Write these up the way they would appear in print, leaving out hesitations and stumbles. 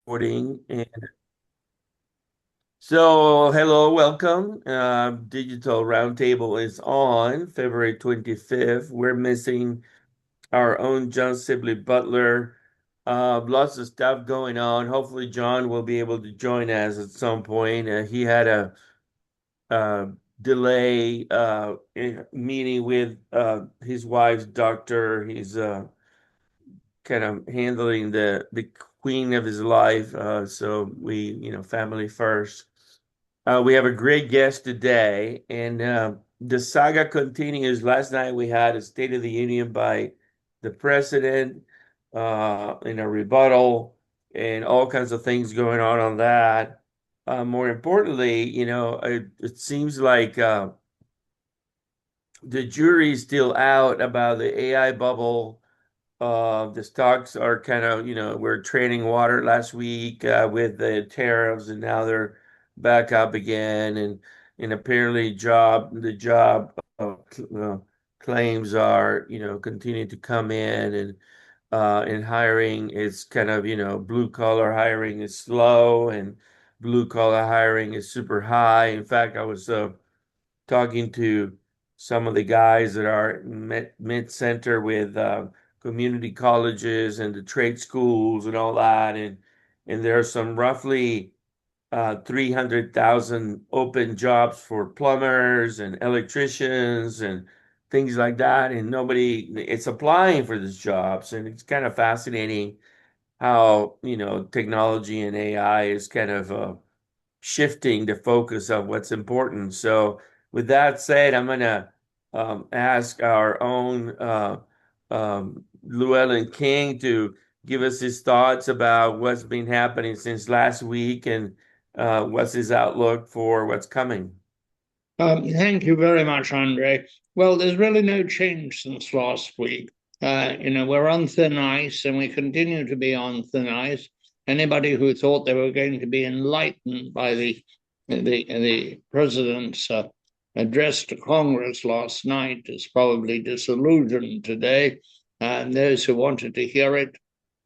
Recording. And so, hello, welcome. Digital Roundtable is on February 25th. We're missing our own John Sibley Butler. Lots of stuff going on. Hopefully, John will be able to join us at some point. He had a uh, delay meeting with his wife's doctor. He's kind of handling the queen of his life. So family first. We have a great guest today, and the saga continues. Last night we had a State of the Union by the president in a rebuttal, and all kinds of things going on that. More importantly, it seems like the jury's still out about the AI bubble. The stocks are kind of, we're trading water last week with the tariffs, and now they're back up again. And apparently, the job claims are, continuing to come in, and hiring is kind of, blue collar hiring is slow, and blue collar hiring is super high. In fact, I was talking to some of the guys that are mid-center with community colleges and the trade schools and all that, and there are some roughly 300,000 open jobs for plumbers and electricians and things like that, and nobody it's applying for these jobs. And it's kind of fascinating how technology and AI is kind of shifting the focus of what's important. So, with that said, I'm going to ask our own Llewellyn King to give us his thoughts about what's been happening since last week, and what's his outlook for what's coming. Thank you very much, Andre. Well, there's really no change since last week. We're on thin ice, and we continue to be on thin ice. Anybody who thought they were going to be enlightened by the president's address to Congress last night is probably disillusioned today. And those who wanted to hear it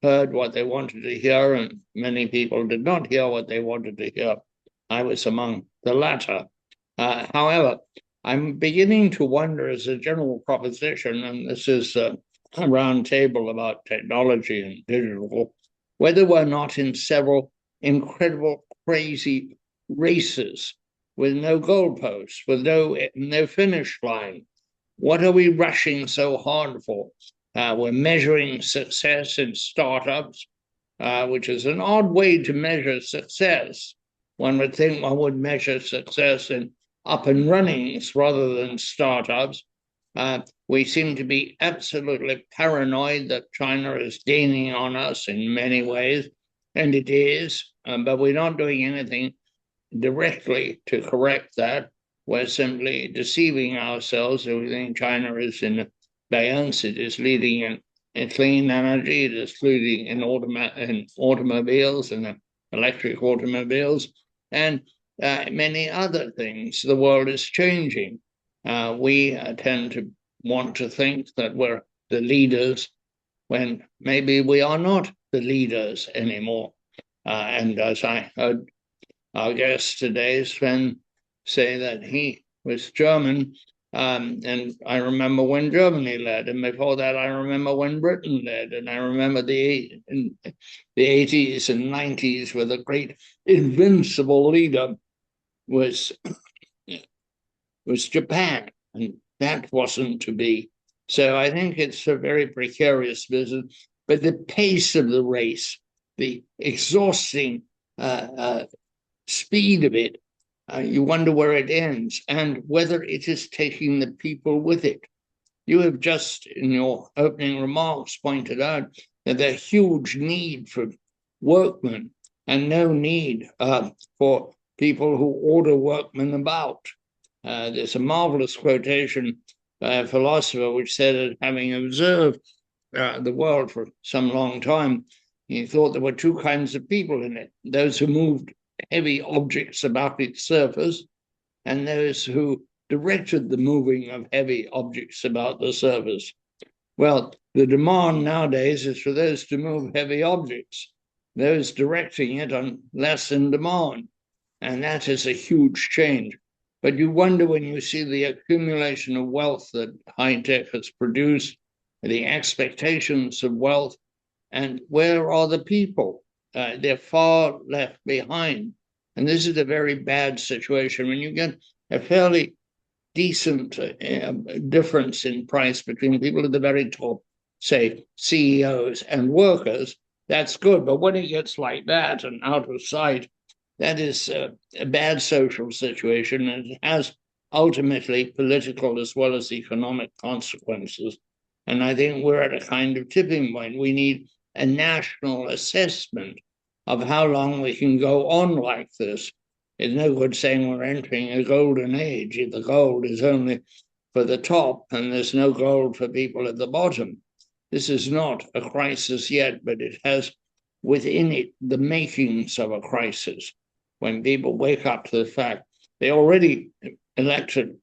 heard what they wanted to hear, and many people did not hear what they wanted to hear. I was among the latter. However, I'm beginning to wonder, as a general proposition, and this is a roundtable about technology and digital, whether we're not in several incredible, crazy races with no goalposts, with no finish line. What are we rushing so hard for? We're measuring success in startups, which is an odd way to measure success. One would think one would measure success in up and runnings rather than startups. We seem to be absolutely paranoid that China is gaining on us in many ways, and it is, but we're not doing anything directly to correct that. We're simply deceiving ourselves. We think China is in advance, it is leading in clean energy, it is leading in automobiles and electric automobiles, and many other things. The world is changing. We tend to want to think that we're the leaders when maybe we are not the leaders anymore. And as I heard our guest today, Sven, say that he was German, and I remember when Germany led, and before that, I remember when Britain led, and I remember the 80s and 90s where the great invincible leader was Japan, and that wasn't to be. So I think it's a very precarious business. But the pace of the race, the exhausting speed of it, you wonder where it ends and whether it is taking the people with it. You have just, in your opening remarks, pointed out that there's huge need for workmen and no need for people who order workmen about. There's a marvelous quotation by a philosopher which said that, having observed the world for some long time, he thought there were two kinds of people in it: those who moved heavy objects about its surface, and those who directed the moving of heavy objects about the surface. Well, the demand nowadays is for those to move heavy objects. those directing it are less in demand. And that is a huge change. But you wonder when you see the accumulation of wealth that high tech has produced, the expectations of wealth, and where are the people? They're far left behind. And this is a very bad situation. When you get a fairly decent difference in price between people at the very top, say CEOs and workers, that's good. But when it gets like that and out of sight, that is a bad social situation, and it has ultimately political as well as economic consequences. And I think we're at a kind of tipping point. We need a national assessment of how long we can go on like this. It's no good saying we're entering a golden age if the gold is only for the top and there's no gold for people at the bottom. This is not a crisis yet, but it has within it the makings of a crisis. When people wake up to the fact they already elected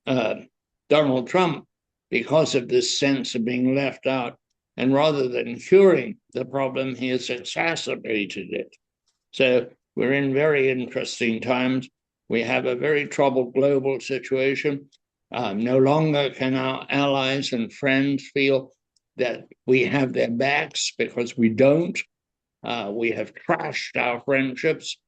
Donald Trump because of this sense of being left out. And rather than curing the problem, he has exacerbated it. So we're in very interesting times. We have a very troubled global situation. No longer can our allies and friends feel that we have their backs because we don't. We have trashed our friendships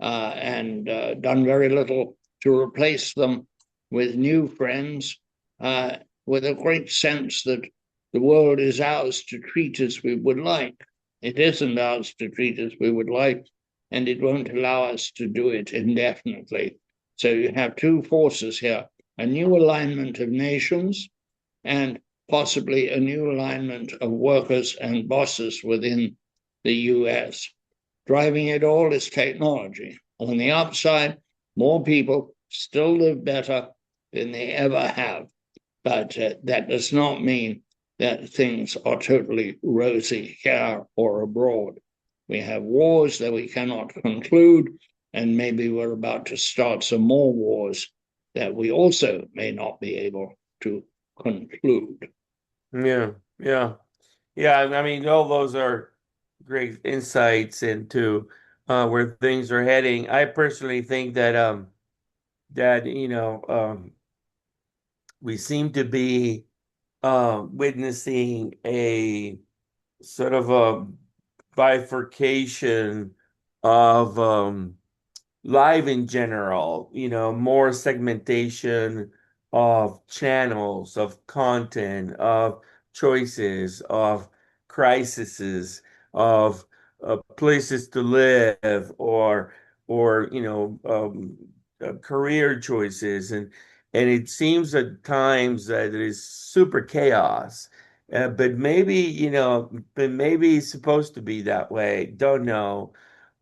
and done very little to replace them with new friends, with a great sense that the world is ours to treat as we would like. It isn't ours to treat as we would like, and it won't allow us to do it indefinitely. So you have two forces here, a new alignment of nations and possibly a new alignment of workers and bosses within the US. Driving it all is technology. On the upside, more people still live better than they ever have. But that does not mean that things are totally rosy here or abroad. We have wars that we cannot conclude, and maybe we're about to start some more wars that we also may not be able to conclude. Yeah, yeah, yeah. I mean, all those are great insights into where things are heading. I personally think that we seem to be witnessing a sort of a bifurcation of live in general, more segmentation of channels, of content, of choices, of crises, of places to live, or career choices, and it seems at times that it is super chaos. But maybe it's supposed to be that way. Don't know.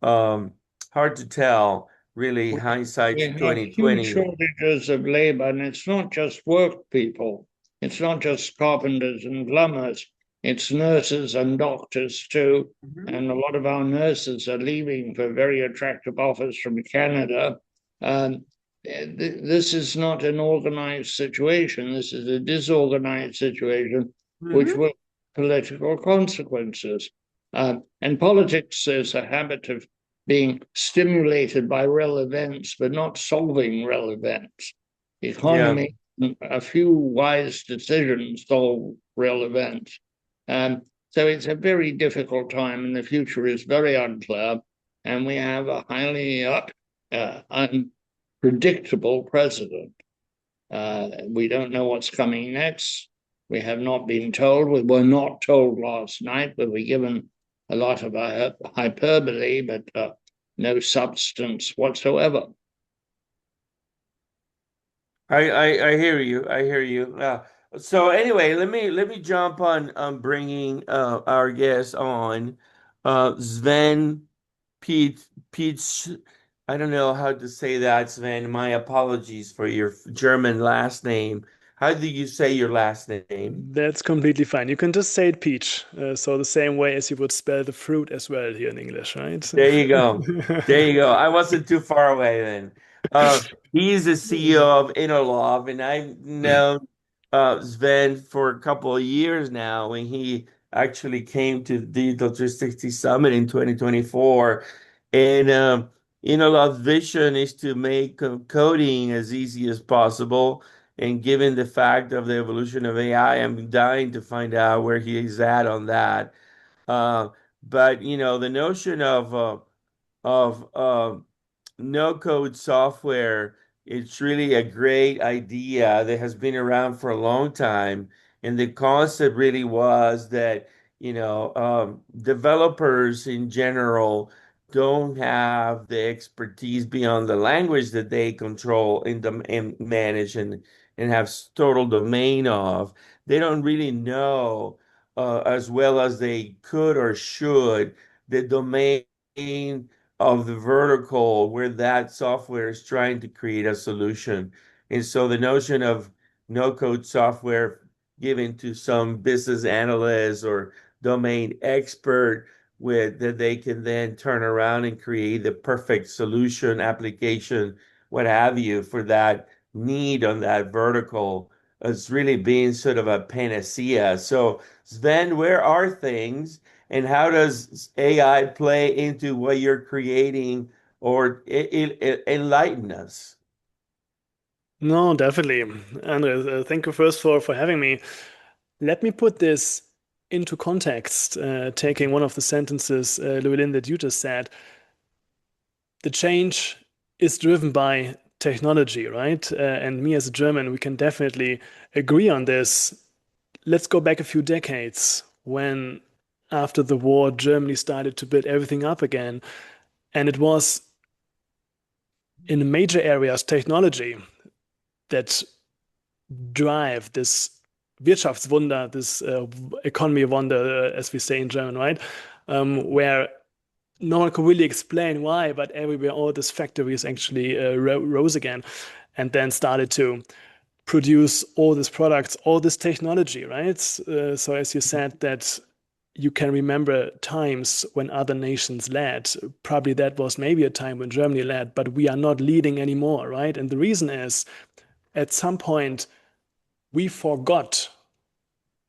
Um, Hard to tell. Really, We hindsight's have huge 2020. shortages of labor, and it's not just work people. It's not just carpenters and plumbers. It's nurses and doctors too. Mhm. And a lot of our nurses are leaving for very attractive offers from Canada. Um, this is not an organized situation. This is a disorganized situation, which Mhm. will have political consequences. And politics is a habit of being stimulated by real events, but not solving real events. The Yeah. economy, a few wise decisions solve real events. So it's a very difficult time, and the future is very unclear. And we have a highly unpredictable president. We don't know what's coming next. We have not been told. We were not told last night. We were given a lot of hyperbole, but no substance whatsoever. I hear you. I hear you. So anyway, let me jump on bringing our guest on, Sven Pietsch. I don't know how to say that, Sven. My apologies for your German last name. How do you say your last name? That's completely fine. You can just say it peach. So the same way as you would spell the fruit as well here in English, right? There you go. There you go. I wasn't too far away then. He's the CEO of Innoloft, and I've known Sven for a couple of years now, and he actually came to the Digital 360 Summit in 2024. And Innoloft's vision is to make coding as easy as possible. And given the fact of the evolution of AI, I'm dying to find out where he is at on that. But the notion of no code software, it's really a great idea that has been around for a long time. And the concept really was that, developers in general don't have the expertise beyond the language that they control and manage and have total domain of. They don't really know as well as they could or should the domain of the vertical where that software is trying to create a solution. And so the notion of no code software given to some business analyst or domain expert with that they can then turn around and create the perfect solution, application, what have you, for that need on that vertical as really being sort of a panacea. So Sven, where are things and how does AI play into what you're creating or enlighten us? No, definitely. Andre, thank you first for having me. Let me put this into context, taking one of the sentences, Llewellyn, that you just said. The change is driven by technology, right? And me as a German, we can definitely agree on this. Let's go back a few decades when, after the war, Germany started to build everything up again. And it was in major areas technology that drive this Wirtschaftswunder, this economy wonder, as we say in German, right? Where no one could really explain why, but everywhere all these factories actually rose again and then started to produce all these products, all this technology, right? So as you said, that you can remember times when other nations led. Probably that was maybe a time when Germany led, but we are not leading anymore, right? And the reason is at some point we forgot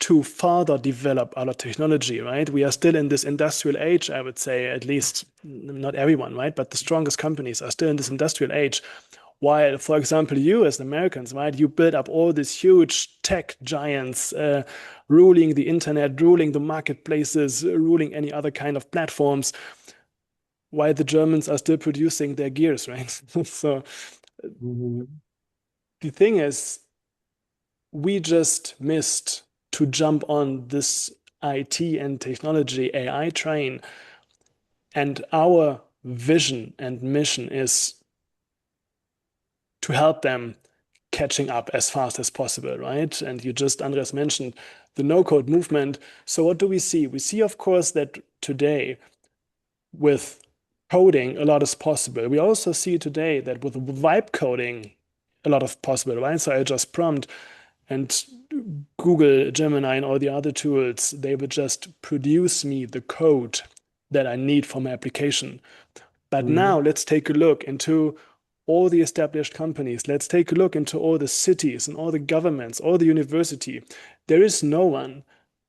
to further develop our technology, right? We are still in this industrial age, I would say, at least not everyone, right? But the strongest companies are still in this industrial age. While, for example, you as Americans, right, you build up all these huge tech giants ruling the internet, ruling the marketplaces, ruling any other kind of platforms, while the Germans are still producing their gears, right? So the thing is, we just missed to jump on this IT and technology AI train. And our vision and mission is to help them catching up as fast as possible, right? And you just, Andres, mentioned the no-code movement. So what do we see? We see, of course, that today with coding, a lot is possible. We also see today that with vibe coding, a lot of possible, right? So I just prompt and Google, Gemini, and all the other tools, they would just produce me the code that I need for my application. But now let's take a look into all the established companies. Let's take a look into all the cities and all the governments, all the university. There is no one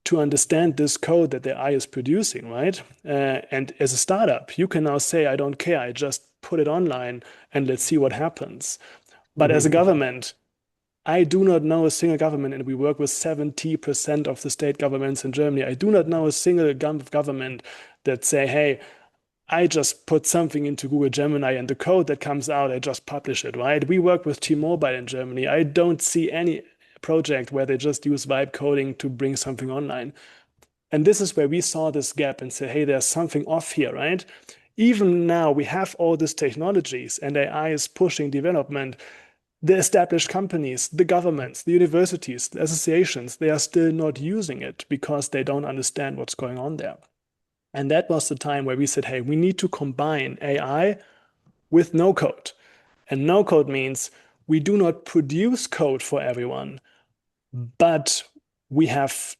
to understand this code that the AI is producing, right? And as a startup, you can now say, I don't care. I just put it online and let's see what happens. But as a government, I do not know a single government, and we work with 70% of the state governments in Germany. I do not know a single government that say, hey, I just put something into Google Gemini and the code that comes out, I just publish it, right? We work with T-Mobile in Germany. I don't see any project where they just use vibe coding to bring something online. And this is where we saw this gap and say, hey, there's something off here, right? Even now we have all these technologies and AI is pushing development. The established companies, the governments, the universities, the associations, they are still not using it because they don't understand what's going on there. And that was the time where we said, hey, we need to combine AI with no code. And no code means we do not produce code for everyone, but we have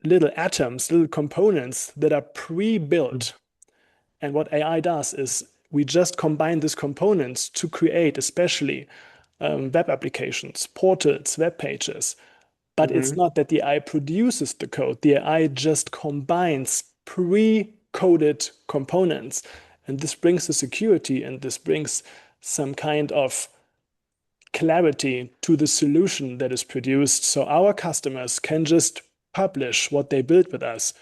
little atoms, little components that are pre-built. And what AI does is we just combine these components to create especially web applications, portals, web pages. But it's not that the AI produces the code. The AI just combines pre-coded components. And this brings the security and this brings some kind of clarity to the solution that is produced. So our customers can just publish what they build with us,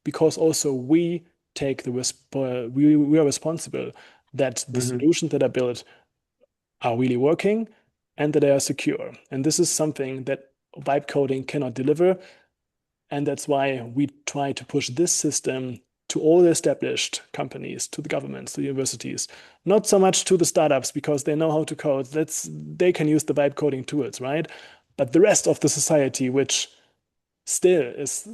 because also we take the we are responsible that the solutions that are built are really working and that they are secure. And this is something that vibe coding cannot deliver. And that's why we try to push this system to all the established companies, to the governments, to the universities, not so much to the startups because they know how to code. They can use the vibe coding tools, right? But the rest of the society, which still is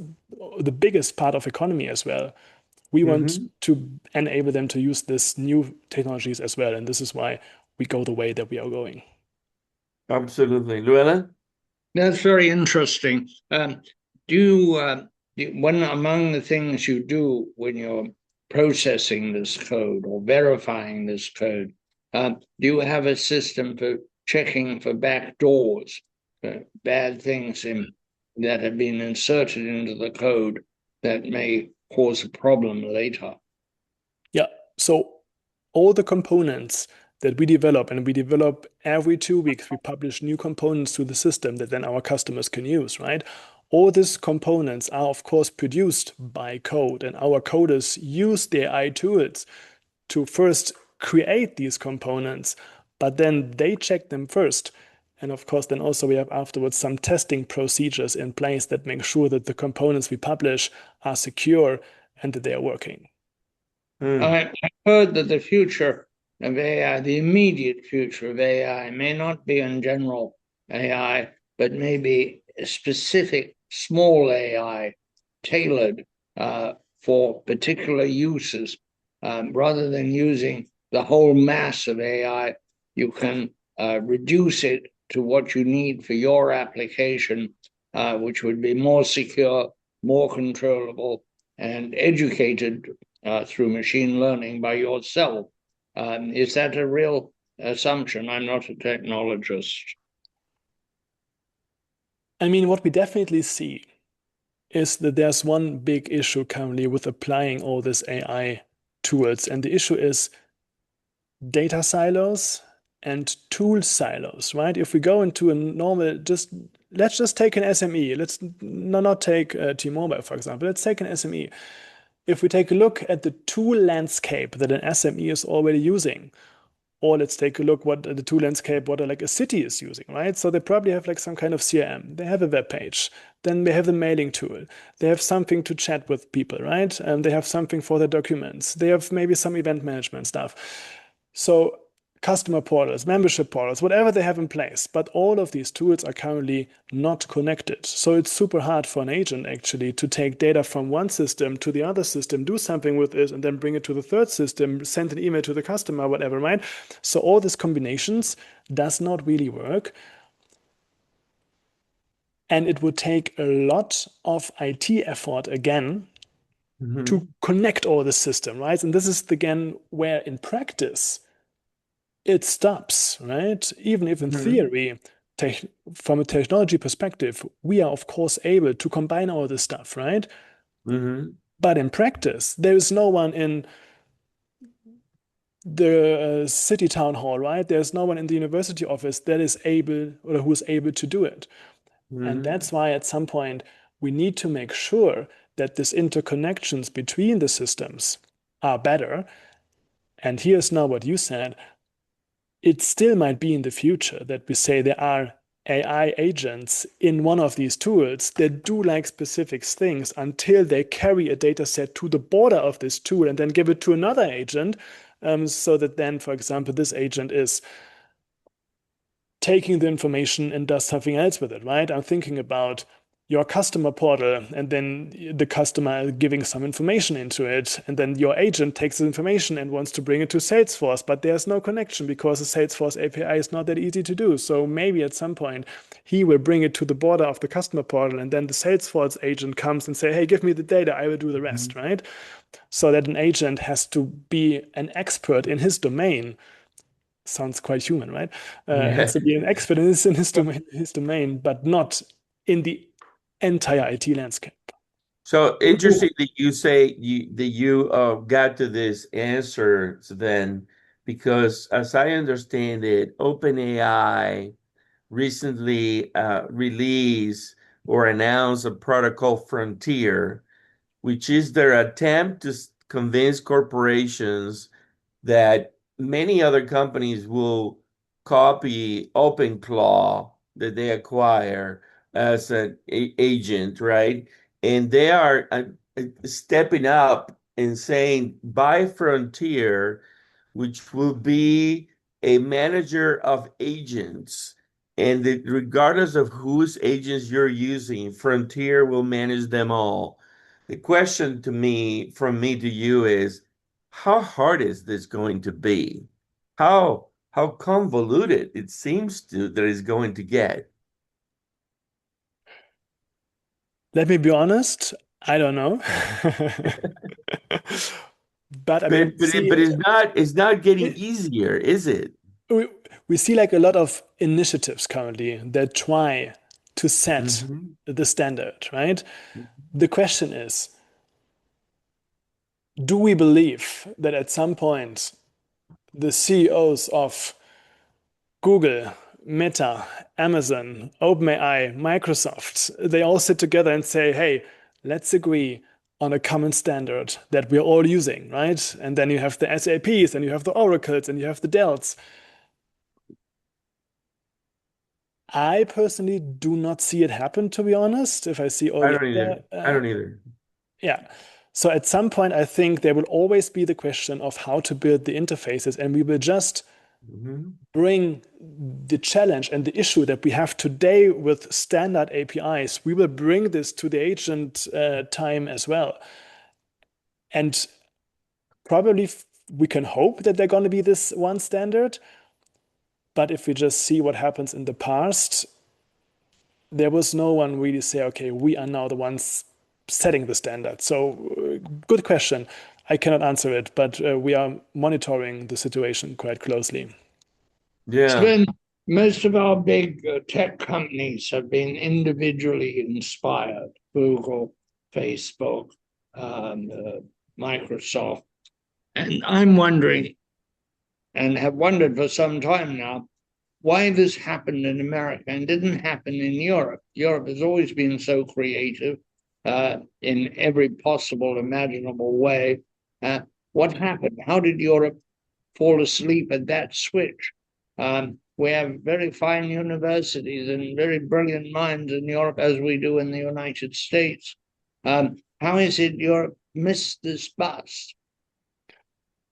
the biggest part of economy as well, we want to enable them to use this new technologies as well. And this is why we go the way that we are going. Absolutely. Luella? That's very interesting. One among the things you do when you're processing this code or verifying this code, do you have a system for checking for back doors, bad things that have been inserted into the code that may cause a problem later? Yeah. So all the components that we develop, and we develop every 2 weeks, we publish new components to the system that then our customers can use, right? All these components are, of course, produced by code, and our coders use the AI tools to first create these components, but then they check them first. And of course, then also we have afterwards some testing procedures in place that make sure that the components we publish are secure and that they are working. I heard that the future of AI, the immediate future of AI, may not be in general AI, but maybe a specific small AI tailored for particular uses. Rather than using the whole mass of AI, you can reduce it to what you need for your application, which would be more secure, more controllable, and educated through machine learning by yourself. Is that a real assumption? I'm not a technologist. I mean, what we definitely see is that there's one big issue currently with applying all this AI tools. And the issue is data silos and tool silos, right? If we go into a normal, let's just take an SME. Let's not take T-Mobile, for example. Let's take an SME. If we take a look at the tool landscape that an SME is already using, or let's take a look what the tool landscape, what like a city is using, right? So they probably have like some kind of CRM. They have a web page. Then they have the mailing tool. They have something to chat with people, right? And they have something for their documents. They have maybe some event management stuff. So customer portals, membership portals, whatever they have in place. But all of these tools are currently not connected. So it's super hard for an agent actually to take data from one system to the other system, do something with it, and then bring it to the third system, send an email to the customer, whatever, right? So all these combinations does not really work. And it would take a lot of IT effort again to connect all the system, right? And this is again where in practice it stops, right? Even if in theory, from a technology perspective, we are of course able to combine all this stuff, right? But in practice, there is no one in the city town hall, right? There's no one in the university office that is able or who is able to do it. And that's why at some point we need to make sure that these interconnections between the systems are better. And here's now what you said. It still might be in the future that we say there are AI agents in one of these tools that do like specific things until they carry a data set to the border of this tool and then give it to another agent, so that then, for example, this agent is taking the information and does something else with it, right? I'm thinking about your customer portal and then the customer giving some information into it. And then your agent takes the information and wants to bring it to Salesforce, but there's no connection because the Salesforce API is not that easy to do. So maybe at some point he will bring it to the border of the customer portal and then the Salesforce agent comes and say, hey, give me the data, I will do the rest, right? So that an agent has to be an expert in his domain. Sounds quite human, right? Has to be an expert in his domain, but not in the entire IT landscape. So interesting that you say you got to this answer, Sven, because as I understand it, OpenAI recently released or announced a product called Frontier, which is their attempt to convince corporations that many other companies will copy OpenClaw that they acquire as an agent, right? And they are stepping up and saying, buy Frontier, which will be a manager of agents. And that regardless of whose agents you're using, Frontier will manage them all. The question from me to you is, how hard is this going to be? How convoluted it seems that it's going to get. Let me be honest, I don't know. But I mean, But it's not getting easier, is it? we see like a lot of initiatives currently that try to set Mm-hmm. the standard, right? The question is, do we believe that at some point the CEOs of Google, Meta, Amazon, OpenAI, Microsoft, they all sit together and say, hey, let's agree on a common standard that we're all using, right? And then you have the SAPs, and you have the Oracles, and you have the Dells. I personally do not see it happen, to be honest. If I see all I the don't either. other, I don't either. yeah. So at some point, I think there will always be the question of how to build the interfaces, and we will just Mm-hmm. bring the challenge and the issue that we have today with standard APIs, we will bring this to the agent time as well. And probably we can hope that they're going to be this one standard. But if we just see what happens in the past, there was no one really say, okay, we are now the ones setting the standard. So good question. I cannot answer it, but we are monitoring the situation quite closely. Yeah. Sven, most of our big tech companies have been individually inspired. Google, Facebook, Microsoft. And I'm wondering, and have wondered for some time now, why this happened in America and didn't happen in Europe. Europe has always been so creative in every possible imaginable way. What happened? How did Europe fall asleep at that switch? We have very fine universities and very brilliant minds in Europe, as we do in the United States. How is it Europe missed this bus?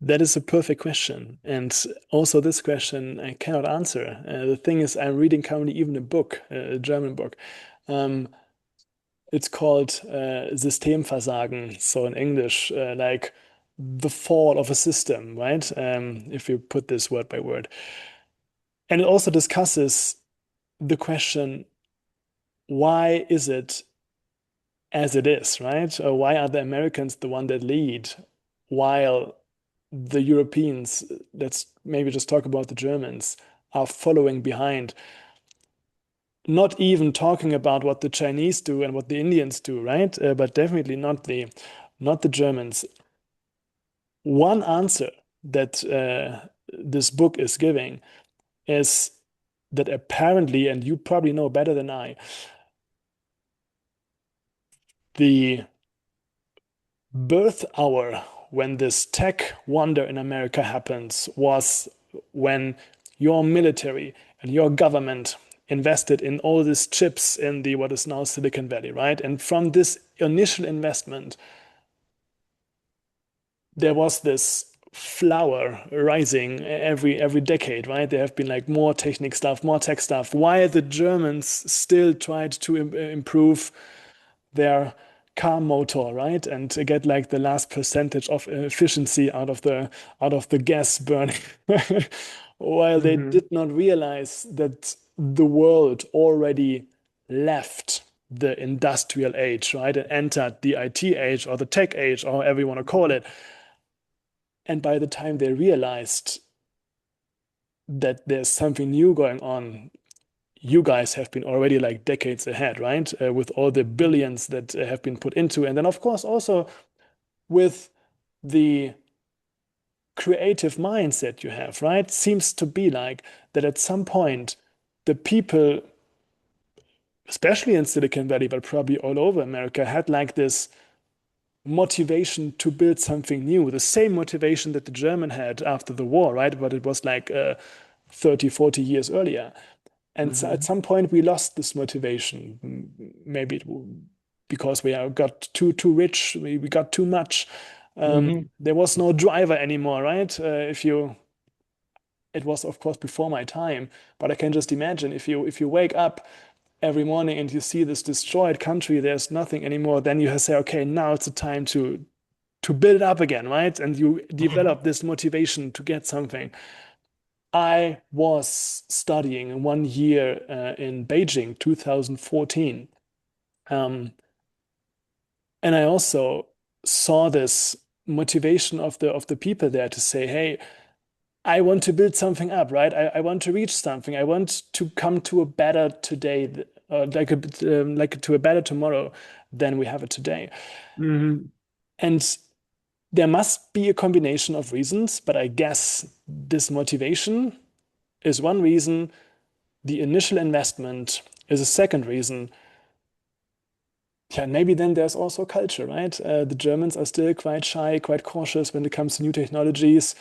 That is a perfect question. And also, this question I cannot answer. The thing is, I'm reading currently even a book, a German book. Um, it's called Systemversagen, so in English, like the fall of a system, right? If you put this word by word. And it also discusses the question, why is it as it is, right? Why are the Americans the one that lead while the Europeans, let's maybe just talk about the Germans, are following behind? Not even talking about what the Chinese do and what the Indians do, right? But definitely not the Germans. One answer that this book is giving is that apparently, and you probably know better than I, the birth hour when this tech wonder in America happens was when your military and your government invested in all these chips in the what is now Silicon Valley, right? And from this initial investment, there was this flower rising every decade, right? There have been like more technical stuff, more tech stuff, while the Germans still tried to improve their car motor, right? And to get like the last percentage of efficiency out of the gas burning, while they Mm-hmm. did not realize that the world already left the industrial age, right? And entered the IT age or the tech age, or however you want to call it. And by the time they realized that there's something new going on, you guys have been already like decades ahead, right? With all the billions that have been put into. And then, of course, also with the creative mindset you have, right? Seems to be like that at some point, the people, especially in Silicon Valley, but probably all over America, had like this motivation to build something new, the same motivation that the German had after the war, right? But it was like 30, 40 years earlier. And so at Mhm. some point, we lost this motivation. Maybe because we got too rich, we got too much. Hmm. There was no driver anymore, right? It was, of course, before my time, but I can just imagine if you wake up every morning and you see this destroyed country, there's nothing anymore, then you say, okay, now it's the time to build it up again, right? And you develop this motivation to get something. I was studying 1 year in Beijing, 2014. Um, and I also saw this motivation of the people there to say, hey, I want to build something up, right? I want to reach something. I want to come to a better today, like to a better tomorrow than we have it today. Mhm. And there must be a combination of reasons, but I guess this motivation is one reason. The initial investment is a second reason. Yeah, maybe then there's also culture, right? The Germans are still quite shy, quite cautious when it comes to new technologies.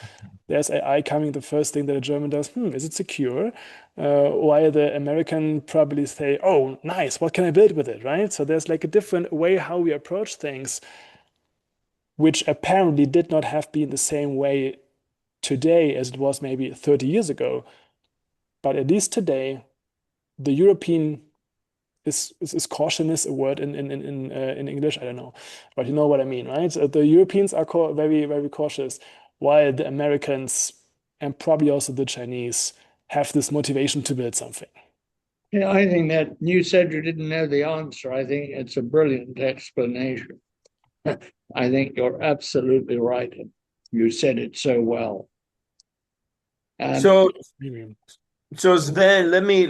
There's AI coming, the first thing that a German does, is it secure? While the American probably say, oh, nice, what can I build with it, right? So there's like a different way how we approach things, which apparently did not have been the same way today as it was maybe 30 years ago. But at least today, the European is cautiousness a word in English? I don't know, but you know what I mean, right? The Europeans are very very cautious, while the Americans and probably also the Chinese have this motivation to build something. Yeah, I think that you said you didn't know the answer. I think it's a brilliant explanation. I think you're absolutely right. You said it so well. Um, So, Maybe. so Sven, let me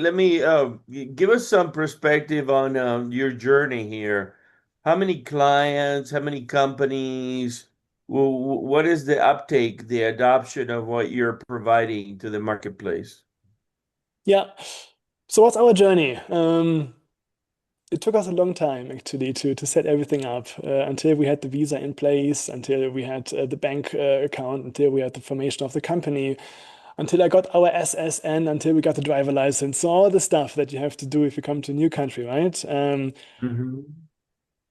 give us some perspective on your journey here. How many clients? How many companies? What is the uptake, the adoption of what you're providing to the marketplace? Yeah. So what's our journey? It took us a long time actually to set everything up until we had the visa in place, until we had the bank account, until we had the formation of the company, until I got our SSN, until we got the driver license. So all the stuff that you have to do if you come to a new country, right? Hmm.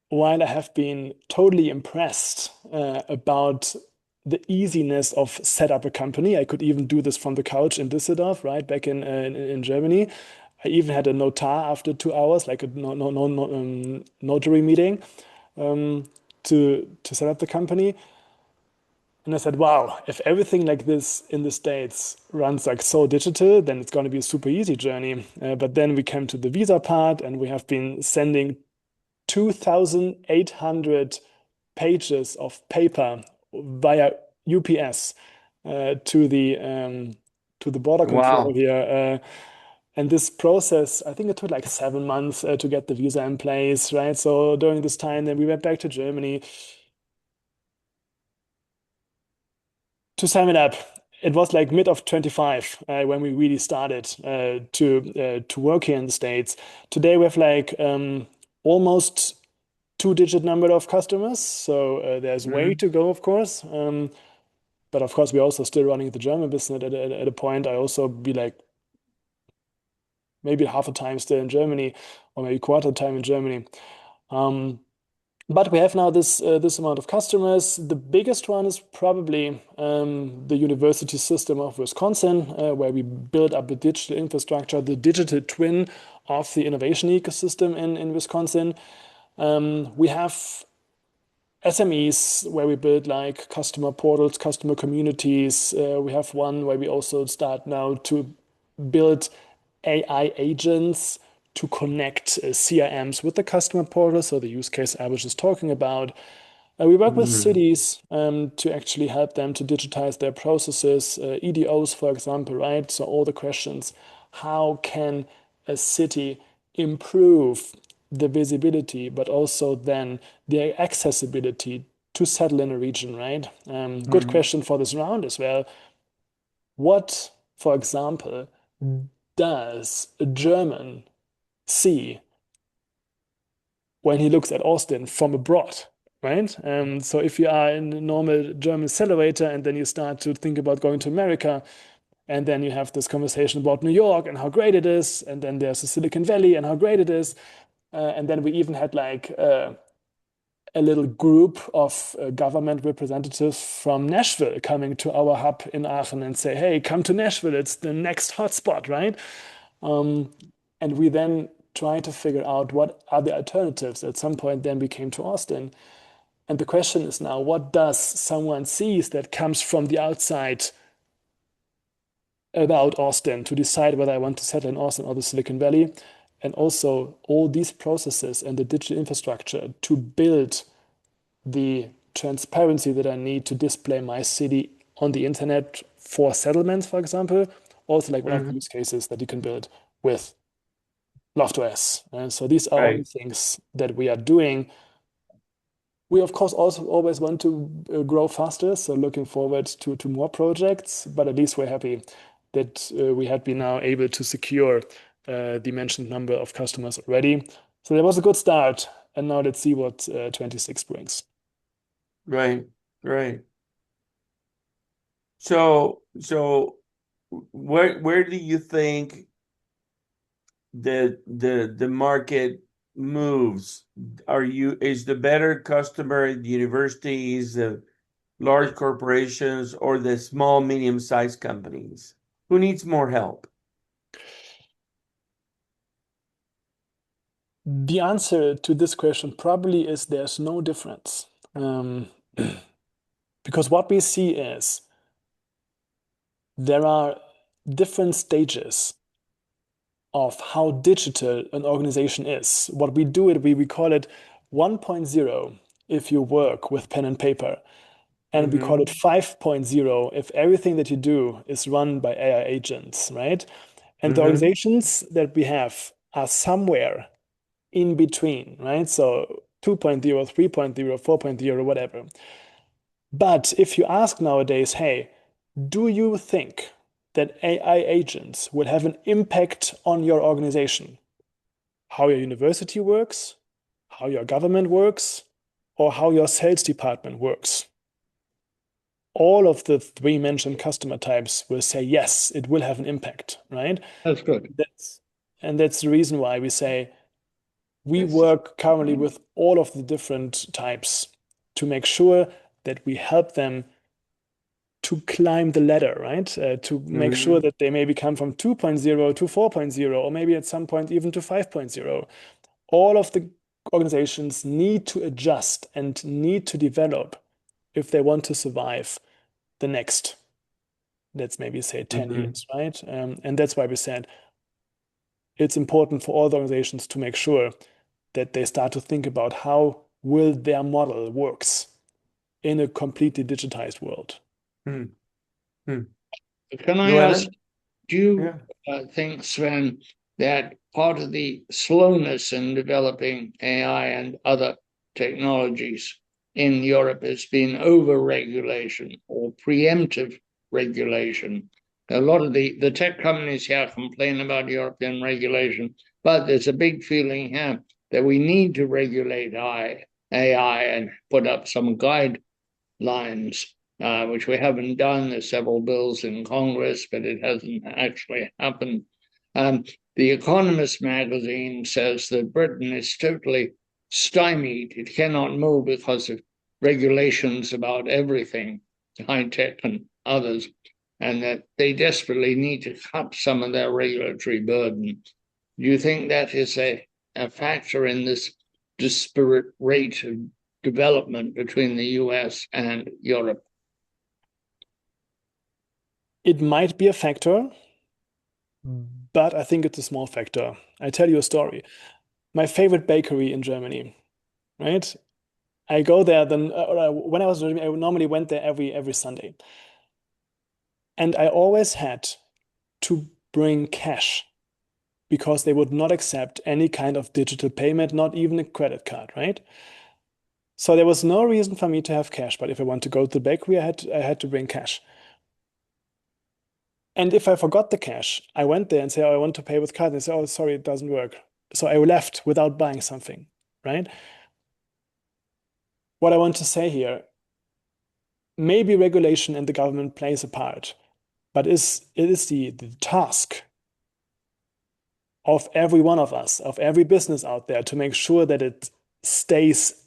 While I have been totally impressed about the easiness of set up a company, I could even do this from the couch in Düsseldorf, right back in Germany. I even had a notar after 2 hours, like a notary meeting to set up the company. And I said, wow, if everything like this in the States runs like so digital, then it's going to be a super easy journey. But then we came to the visa part, and we have been sending 2,800 pages of paper via UPS to the border control Wow. here. And this process, I think it took like 7 months to get the visa in place, right? So during this time, then we went back to Germany. To sum it up, it was like mid of 25 when we really started to work here in the States. Today we have like almost two-digit number of customers, so there's way Mhm. to go, of course. But of course, we're also still running the German business at a point. I also be like maybe half a time still in Germany, or maybe quarter time in Germany. Um, But we have now this amount of customers. The biggest one is probably the university system of Wisconsin, where we build up the digital infrastructure, the digital twin of the innovation ecosystem in Wisconsin. We have SMEs where we build like customer portals, customer communities. We have one where we also start now to build AI agents to connect CRMs with the customer portal. So the use case I was just talking about. We work with Mhm. cities to actually help them to digitize their processes, EDOs, for example, right? So all the questions, how can a city improve the visibility, but also then the accessibility to settle in a region, right? Good question for this round as well. What, for example, does a German see when he looks at Austin from abroad, right? So if you are in a normal German accelerator and then you start to think about going to America, and then you have this conversation about New York and how great it is, and then there's the Silicon Valley and how great it is, and then we even had like a little group of government representatives from Nashville coming to our hub in Aachen and say, hey, come to Nashville, it's the next hotspot, right? And we then try to figure out what are the alternatives. At some point, then we came to Austin. And the question is now, what does someone sees that comes from the outside about Austin to decide whether I want to settle in Austin or the Silicon Valley? And also all these processes and the digital infrastructure to build the transparency that I need to display my city on the internet for settlements, for example. Also like one of the use cases that you can build with Loft.os. So these are all things that we are doing. We, of course, also always want to grow faster. So looking forward to more projects, but at least we're happy that we had been now able to secure the mentioned number of customers already. So that was a good start. And now let's see what 26 brings. Right, right. So where do you think the market moves? Is the better customer the universities, the large corporations, or the small, medium-sized companies? Who needs more help? The answer to this question probably is there's no difference. Because what we see is there are different stages of how digital an organization is. What we do we call it 1.0 if you work with pen and paper. And we call it 5.0 if everything that you do is run by AI agents, right? And the organizations that we have are somewhere in between, right? So 2.0, 3.0, 4.0, whatever. But if you ask nowadays, hey, do you think that AI agents will have an impact on your organization? How your university works, how your government works, or how your sales department works? All of the three mentioned customer types will say, yes, it will have an impact, right? That's good. And that's the reason why we say we work currently with all of the different types to make sure that we help them to climb the ladder, right? To make sure that they maybe come from 2.0 to 4.0, or maybe at some point even to 5.0. All of the organizations need to adjust and need to develop if they want to survive the next, let's maybe say 10 years, right? And that's why we said it's important for all the organizations to make sure that they start to think about how will their model works in a completely digitized world. Can I ask, do you think, Sven, that part of the slowness in developing AI and other technologies in Europe has been over-regulation or preemptive regulation? A lot of the tech companies here complain about European regulation, but there's a big feeling here that we need to regulate AI and put up some guidelines, which we haven't done. There's several bills in Congress, but it hasn't actually happened. The Economist magazine says that Britain is totally stymied. It cannot move because of regulations about everything, high tech and others, and that they desperately need to cut some of their regulatory burden. Do you think that is a factor in this disparate rate of development between the US and Europe? It might be a factor, but I think it's a small factor. I tell you a story. My favorite bakery in Germany, right? I go there then when I was in Germany, I normally went there every Sunday. And I always had to bring cash because they would not accept any kind of digital payment, not even a credit card, right? So there was no reason for me to have cash, but if I want to go to the bakery, I had to bring cash. And if I forgot the cash, I went there and said, oh, I want to pay with card. And they say, oh, sorry, it doesn't work. So I left without buying something, right? What I want to say here, maybe regulation and the government plays a part, but it is the task of every one of us, of every business out there, to make sure that it stays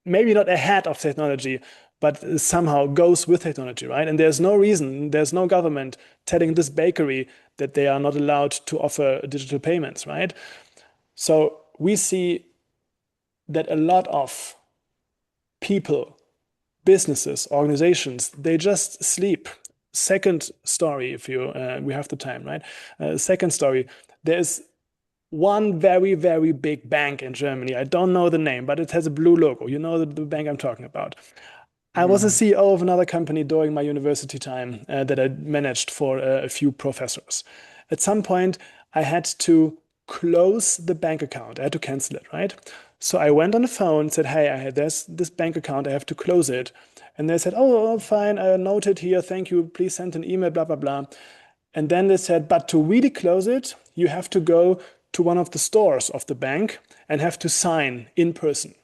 maybe not ahead of technology, but somehow goes with technology, right? And there's no reason, there's no government telling this bakery that they are not allowed to offer digital payments, right? So we see that a lot of people, businesses, organizations, they just sleep. Second story, if you we have the time, right? Second story, there's one very, very big bank in Germany. I don't know the name, but it has a blue logo. You know the bank I'm talking about. I was a CEO of another company during my university time that I managed for a few professors. At some point, I had to close the bank account. I had to cancel it, right? So I went on the phone, said, hey, there's this bank account, I have to close it. And they said, oh, fine, I noted here, thank you, please send an email, blah, blah, blah. And then they said, but to really close it, you have to go to one of the stores of the bank and have to sign in person.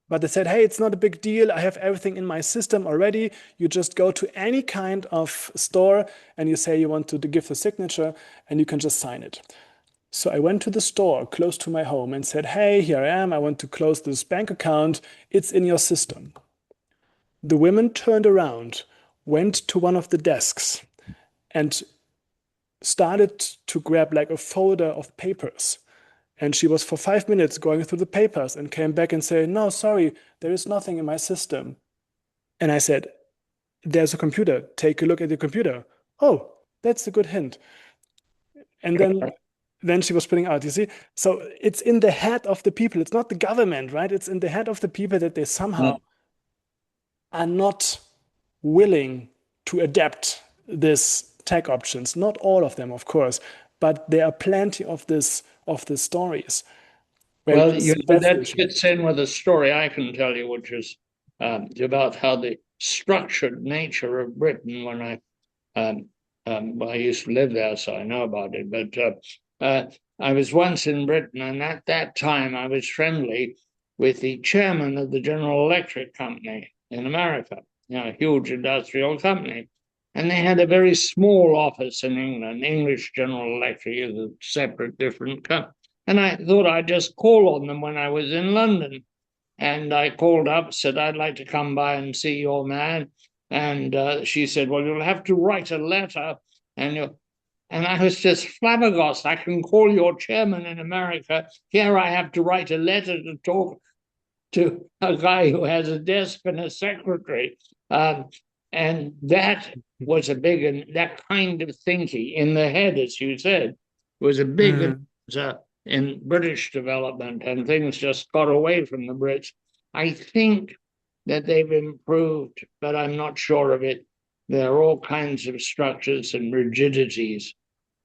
But they said, hey, it's not a big deal. I have everything in my system already. You just go to any kind of store and you say you want to give the signature and you can just sign it. So I went to the store close to my home and said, hey, here I am. I want to close this bank account. It's in your system. The women turned around, went to one of the desks and started to grab like a folder of papers. And she was for 5 minutes going through the papers and came back and said, no, sorry, there is nothing in my system. And I said, there's a computer. Take a look at the computer. Oh, that's a good hint. And then she was putting out, you see? So it's in the head of the people. It's not the government, right? It's in the head of the people that they somehow are not willing to adapt this tech options. Not all of them, of course, but there are plenty of this of the stories. Well, That's the that issue. fits in with a story I can tell you, which is about how the structured nature of Britain. When well, I used to live there, so I know about it. But I was once in Britain, and at that time I was friendly with the chairman of the General Electric Company in America, a huge industrial company. And they had a very small office in England. English General Electric is a separate, different company. And I thought I'd just call on them when I was in London. And I called up, said, I'd like to come by and see your man. And she said, well, you'll have to write a letter. And I was just flabbergasted. I can call your chairman in America. Here I have to write a letter to talk to a guy who has a desk and a secretary. And that was a big, and that kind of thinking in the head, as you said, was a big in British development, and things just got away from the Brits. I think that they've improved, but I'm not sure of it. There are all kinds of structures and rigidities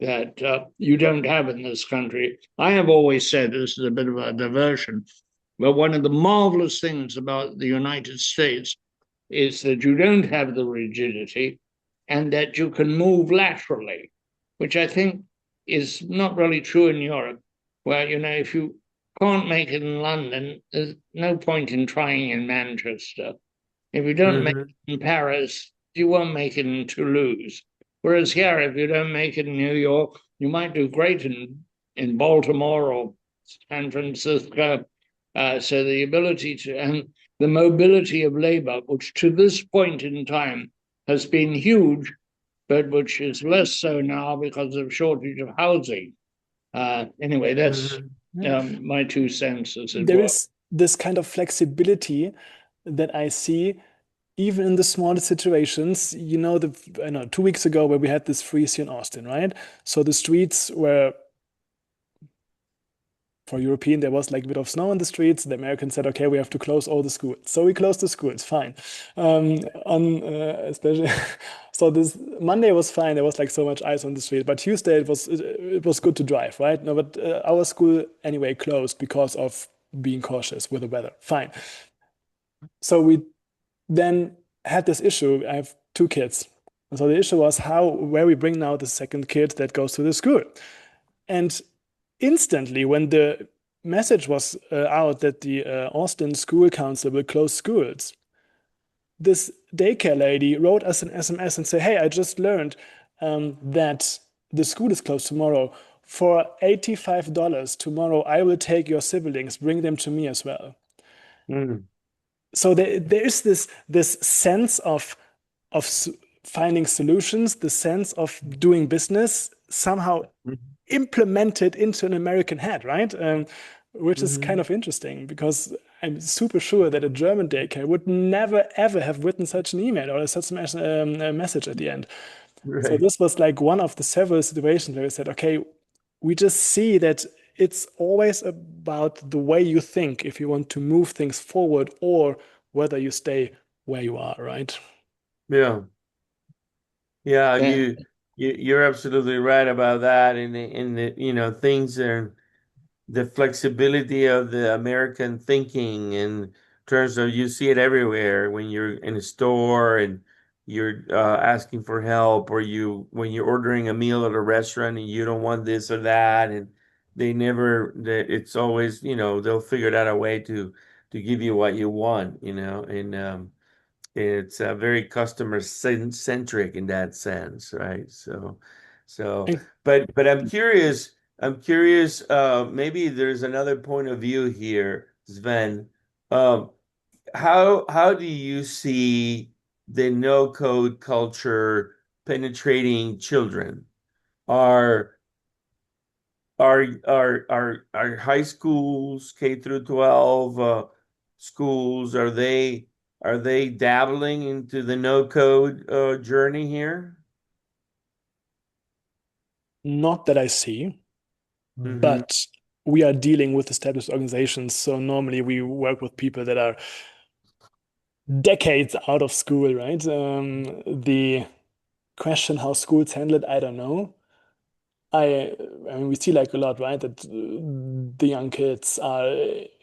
that you don't have in this country. I have always said, this is a bit of a diversion, but one of the marvelous things about the United States is that you don't have the rigidity and that you can move laterally, which I think is not really true in Europe, where, if you can't make it in London, there's no point in trying in Manchester. If you don't make it in Paris, you won't make it in Toulouse. Whereas here, if you don't make it in New York, you might do great in Baltimore or San Francisco. So the ability to, and the mobility of labor, which to this point in time has been huge, but which is less so now because of shortage of housing. Anyway, that's my 2 cents, as it There were. is this kind of flexibility that I see even in the smallest situations. I know 2 weeks ago where we had this freeze here in Austin, right? So the streets were for European, there was like a bit of snow on the streets. The Americans said, okay, we have to close all the schools. So we closed the schools, fine. Especially, so this Monday was fine. There was like so much ice on the street, but Tuesday it was good to drive, right? No, but our school anyway closed because of being cautious with the weather. Fine. So we then had this issue. I have two kids. So the issue was where we bring now the second kid that goes to the school. And instantly, when the message was out that the Austin School Council will close schools, this daycare lady wrote us an SMS and said, hey, I just learned that the school is closed tomorrow. For $85 tomorrow, I will take your siblings, bring them to me as well. Mm. So there is this sense of finding solutions, the sense of doing business somehow implemented into an American head, right? Which is kind of interesting because I'm super sure that a German daycare would never ever have written such an email or such a message at the end. Right. So this was like one of the several situations where we said, okay, we just see that it's always about the way you think if you want to move things forward or whether you stay where you are, right? Yeah. Yeah, Yeah. you're absolutely right about that. And things are the flexibility of the American thinking in terms of you see it everywhere when you're in a store and you're asking for help, or when you're ordering a meal at a restaurant and you don't want this or that, and it's always, they'll figure out a way to give you what you want, and it's very customer centric in that sense, right? So, And but I'm curious. I'm curious. Maybe there's another point of view here, Sven. Um, how do you see the no code culture penetrating children? Are are high schools, K through 12 schools, are they dabbling into the no code journey here? not that I see, Mm-hmm. but we are dealing with established organizations. So normally we work with people that are decades out of school, right? The question how schools handle it, I don't know. I mean, we see like a lot, right? That the young kids are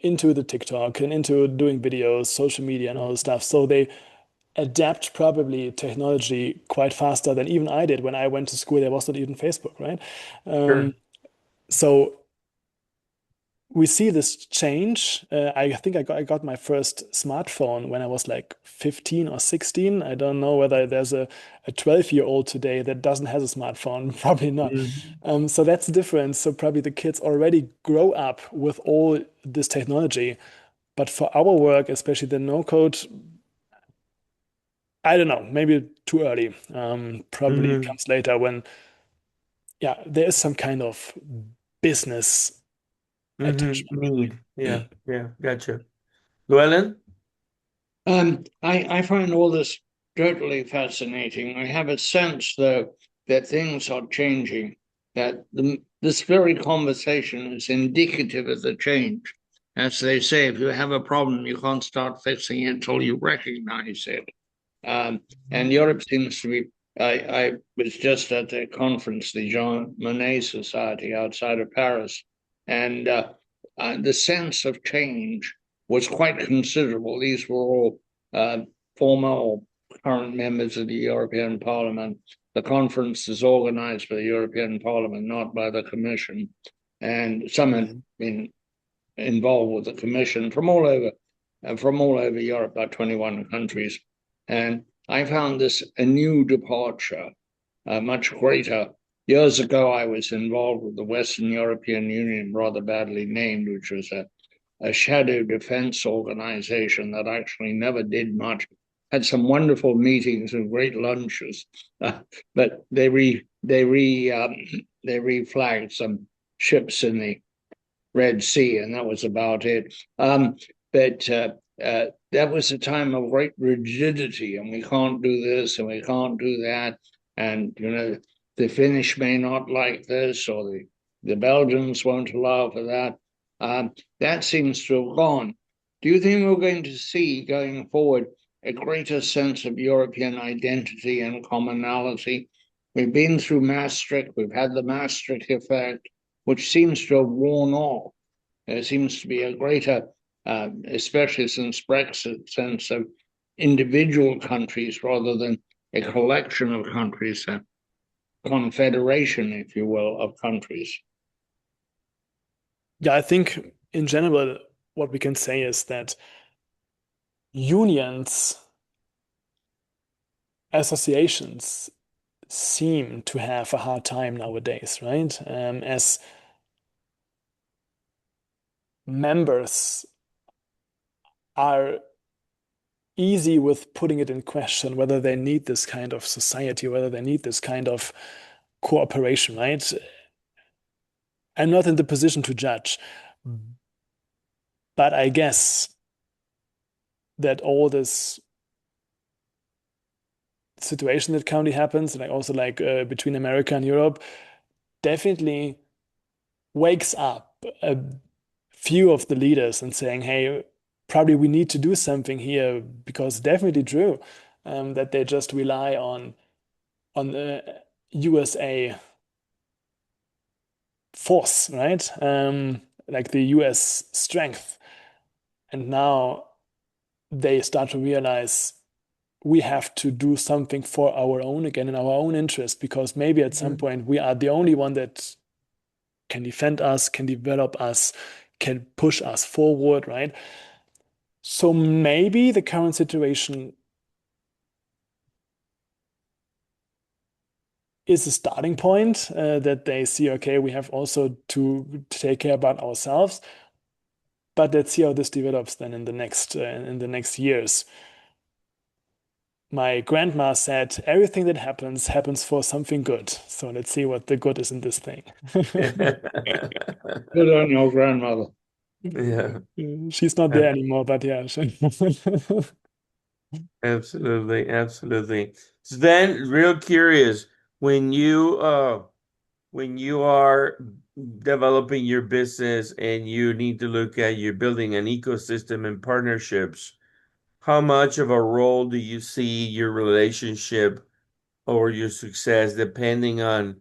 into the TikTok and into doing videos, social media, and all the stuff. So they adapt probably technology quite faster than even I did when I went to school. There was not even Facebook, right? Sure. So we see this change. I think I got my first smartphone when I was like 15 or 16. I don't know whether there's a 12-year-old today that doesn't have a smartphone. Probably not. Mhm. So that's the difference. So probably the kids already grow up with all this technology. But for our work, especially the no code, I don't know, maybe too early. Probably it Mhm. comes later when, yeah, there is some kind of business Mhm. attachment. Need. Yeah. Yeah. Gotcha. Llewellyn? I find all this totally fascinating. I have a sense, though, that things are changing, that this very conversation is indicative of the change. As they say, if you have a problem, you can't start fixing it until you recognize it. And Europe seems to be. I was just at a conference, the Jean Monnet Society outside of Paris, and the sense of change was quite considerable. These were all uh, former or current members of the European Parliament. The conference is organized by the European Parliament, not by the Commission, and some have been involved with the Commission from all over Europe, about 21 countries. And I found this a new departure, much greater. Years ago, I was involved with the Western European Union, rather badly named, which was a shadow defense organization that actually never did much. Had some wonderful meetings and great lunches, but they reflagged some ships in the Red Sea, and that was about it. But that was a time of great rigidity, and we can't do this and we can't do that. And, the Finnish may not like this, or the Belgians won't allow for that. That seems to have gone. Do you think we're going to see going forward a greater sense of European identity and commonality? We've been through Maastricht, we've had the Maastricht effect, which seems to have worn off. There seems to be a greater, especially since Brexit, sense of individual countries rather than a collection of countries, a confederation, if you will, of countries. Yeah, I think in general, what we can say is that unions, associations seem to have a hard time nowadays, right? As members are easy with putting it in question whether they need this kind of society, whether they need this kind of cooperation, right? I'm not in the position to judge, but I guess that all this situation that currently happens, like also like between America and Europe, definitely wakes up a few of the leaders and saying, hey, probably we need to do something here, because definitely true that they just rely on the USA force, right? Like the US strength. And now they start to realize we have to do something for our own, again, in our own interest, because maybe at some point we are the only one that can defend us, can develop us, can push us forward, right? So maybe the current situation is a starting point that they see, okay, we have also to take care about ourselves. But let's see how this develops then in the next years. My grandma said, everything that happens happens for something good. So let's see what the good is in this thing. Good on your grandmother. Yeah, She's not there anymore, but yeah. absolutely, absolutely. Sven, real curious, when you are developing your business and you need to look at you're building an ecosystem and partnerships, how much of a role do you see your relationship or your success depending on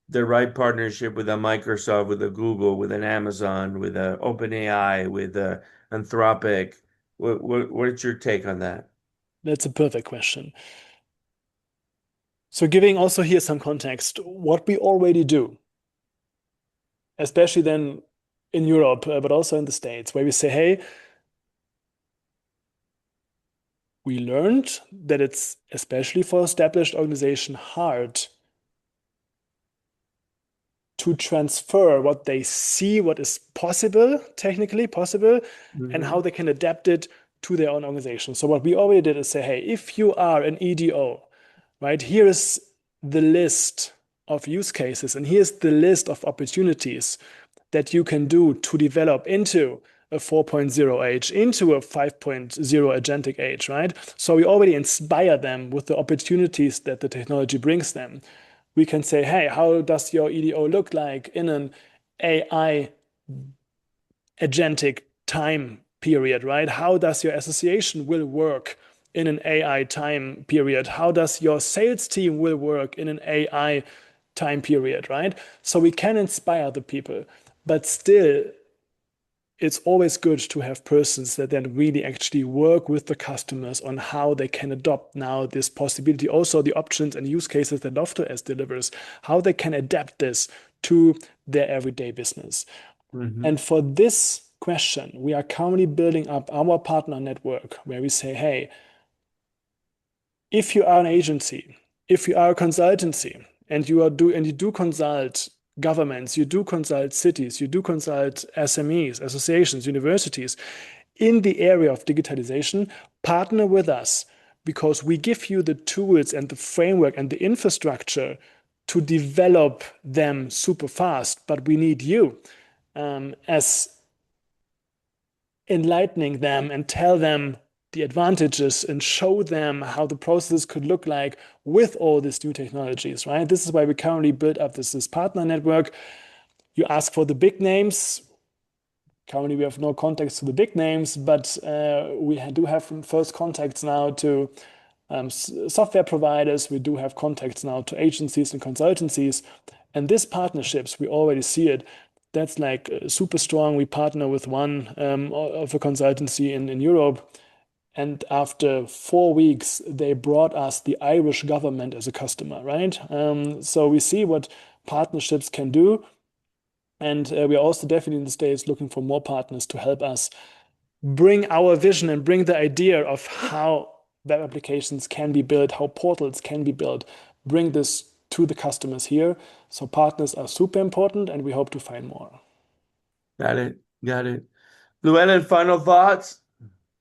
the right partnership with a Microsoft, with a Google, with an Amazon, with a OpenAI, with a Anthropic? What's your take on that? That's a perfect question. So giving also here some context, what we already do, especially then in Europe, but also in the States, where we say, hey, we learned that it's, especially for established organization, hard to transfer what they see, what is possible, technically possible, and how they can adapt it to their own organization. So what we already did is say, hey, if you are an EDO, right, here is the list of use cases, and here's the list of opportunities that you can do to develop into a 4.0 age, into a 5.0 agentic age, right? So we already inspire them with the opportunities that the technology brings them. We can say, hey, how does your EDO look like in an AI agentic time period, right? How does your association will work in an AI time period? How does your sales team will work in an AI time period, right? So we can inspire the people, but still, it's always good to have persons that then really actually work with the customers on how they can adopt now this possibility, also the options and use cases that Lofto delivers, how they can adapt this to their everyday business. And for this question, we are currently building up our partner network where we say, hey, if you are an agency, if you are a consultancy, and you do consult governments, you do consult cities, you do consult SMEs, associations, universities in the area of digitalization, partner with us, because we give you the tools and the framework and the infrastructure to develop them super fast. But we need you as enlightening them and tell them the advantages and show them how the process could look like with all these new technologies, right? This is why we currently build up this partner network. You ask for the big names. Currently, we have no contacts to the big names, but we do have first contacts now to software providers. We do have contacts now to agencies and consultancies. And these partnerships, we already see it. That's like super strong. We partner with one of a consultancy in Europe. And after 4 weeks, they brought us the Irish government as a customer, right? So we see what partnerships can do. And we are also definitely in the States looking for more partners to help us bring our vision and bring the idea of how web applications can be built, how portals can be built, bring this to the customers here. So partners are super important, and we hope to find more. Got it. Llewellyn, final thoughts?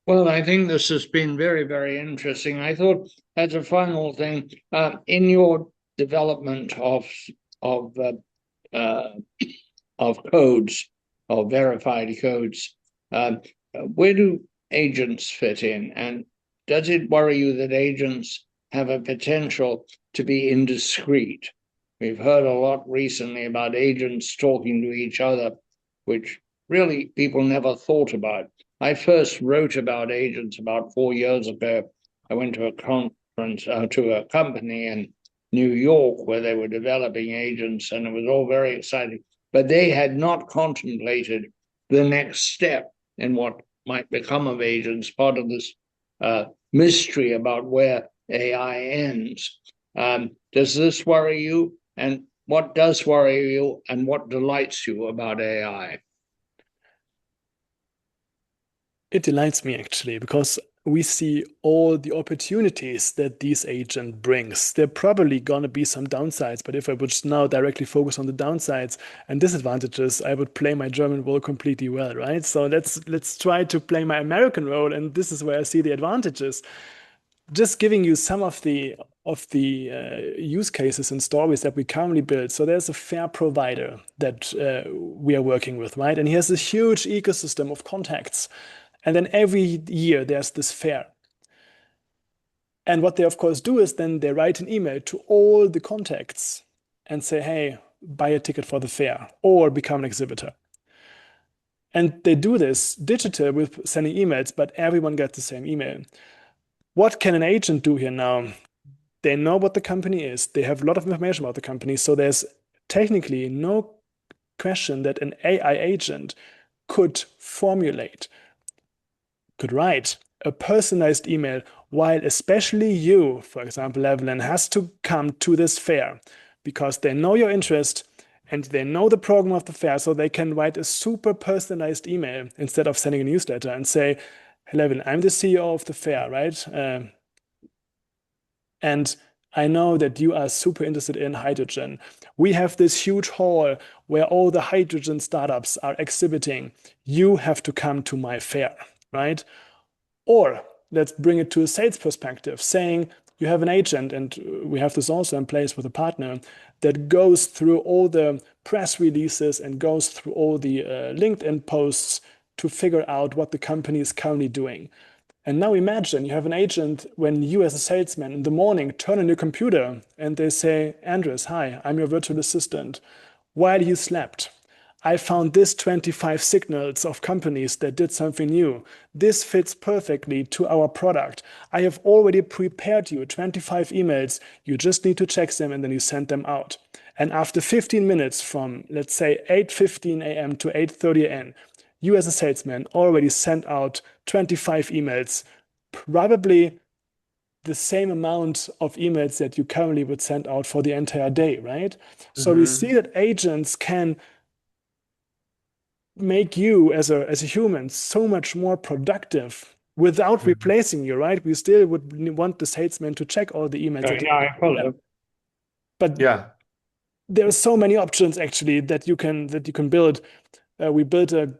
Well, I think this has been very, very interesting. I thought, as a final thing, in your development of codes, of verified codes, where do agents fit in? And does it worry you that agents have a potential to be indiscreet? We've heard a lot recently about agents talking to each other, which really people never thought about. I first wrote about agents about 4 years ago. I went to a conference, to a company in New York where they were developing agents, and it was all very exciting. But they had not contemplated the next step in what might become of agents, part of this mystery about where AI ends. Does this worry you? And what does worry you, and what delights you about AI? It delights me actually, because we see all the opportunities that this agent brings. There are probably going to be some downsides, but if I would now directly focus on the downsides and disadvantages, I would play my German role completely well, right? So let's try to play my American role, and this is where I see the advantages. Just giving you some of the use cases and stories that we currently build. So there's a fair provider that we are working with, right? And he has this huge ecosystem of contacts. And then every year there's this fair. And what they, of course, do is then they write an email to all the contacts and say, hey, buy a ticket for the fair or become an exhibitor. And they do this digital with sending emails, but everyone gets the same email. What can an agent do here now? They know what the company is. They have a lot of information about the company. So there's technically no question that an AI agent could write a personalized email, while especially you, for example, Evelyn, has to come to this fair because they know your interest and they know the program of the fair, so they can write a super personalized email instead of sending a newsletter and say, hey, Evelyn, I'm the CEO of the fair, right? And I know that you are super interested in hydrogen. We have this huge hall where all the hydrogen startups are exhibiting. You have to come to my fair, right? Or let's bring it to a sales perspective, saying you have an agent, and we have this also in place with a partner, that goes through all the press releases and goes through all the LinkedIn posts to figure out what the company is currently doing. And now imagine you have an agent when you as a salesman in the morning turn on your computer and they say, Andres, hi, I'm your virtual assistant. While you slept, I found this 25 signals of companies that did something new. This fits perfectly to our product. I have already prepared you 25 emails. You just need to check them and then you send them out. And after 15 minutes from, let's say, 8:15 a.m. to 8:30 a.m., you as a salesman already sent out 25 emails, probably the same amount of emails that you currently would send out for the entire day, right? So we see that agents can make you as a human so much more productive without replacing you, right? We still would want the salesman to check all the emails. I follow. But Yeah. there are so many options actually that you can build. We built a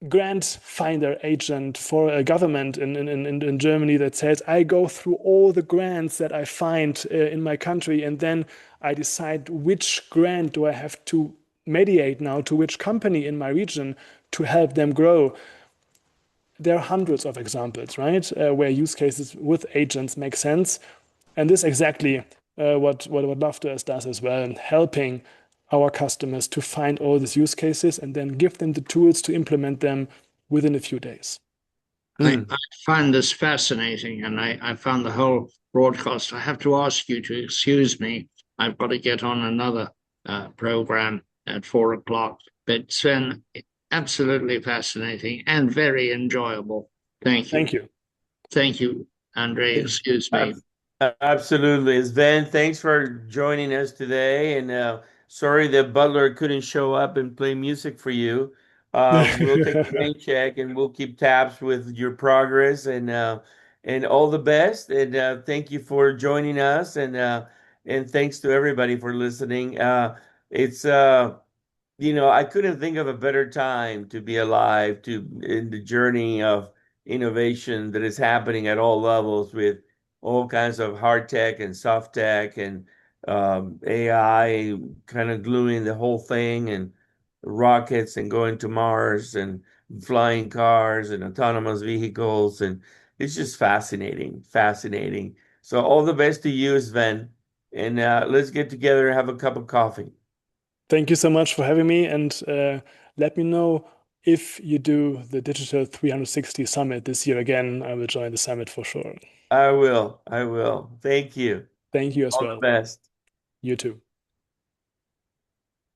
grant finder agent for a government in Germany that says, I go through all the grants that I find in my country, and then I decide which grant do I have to mediate now to which company in my region to help them grow. There are hundreds of examples, right, where use cases with agents make sense. And this is exactly what Loftus does as well, helping our customers to find all these use cases and then give them the tools to implement them within a few days. I find this fascinating, and I found the whole broadcast. I have to ask you to excuse me. I've got to get on another program at 4 o'clock. But Sven, absolutely fascinating and very enjoyable. Thank you. Thank you. Thank you, Andre. Excuse me. Absolutely. Sven, thanks for joining us today. And sorry that Butler couldn't show up and play music for you. We'll take a rain check and we'll keep tabs with your progress and all the best. And thank you for joining us and thanks to everybody for listening. It's I couldn't think of a better time to be alive to in the journey of innovation that is happening at all levels with all kinds of hard tech and soft tech and AI kind of gluing the whole thing and rockets and going to Mars and flying cars and autonomous vehicles and it's just fascinating, fascinating. So all the best to you, Sven, and let's get together and have a cup of coffee. Thank you so much for having me, and let me know if you do the Digital 360 Summit this year again. I will join the summit for sure. I will. I will. Thank you. Thank you as All the well. best. You too.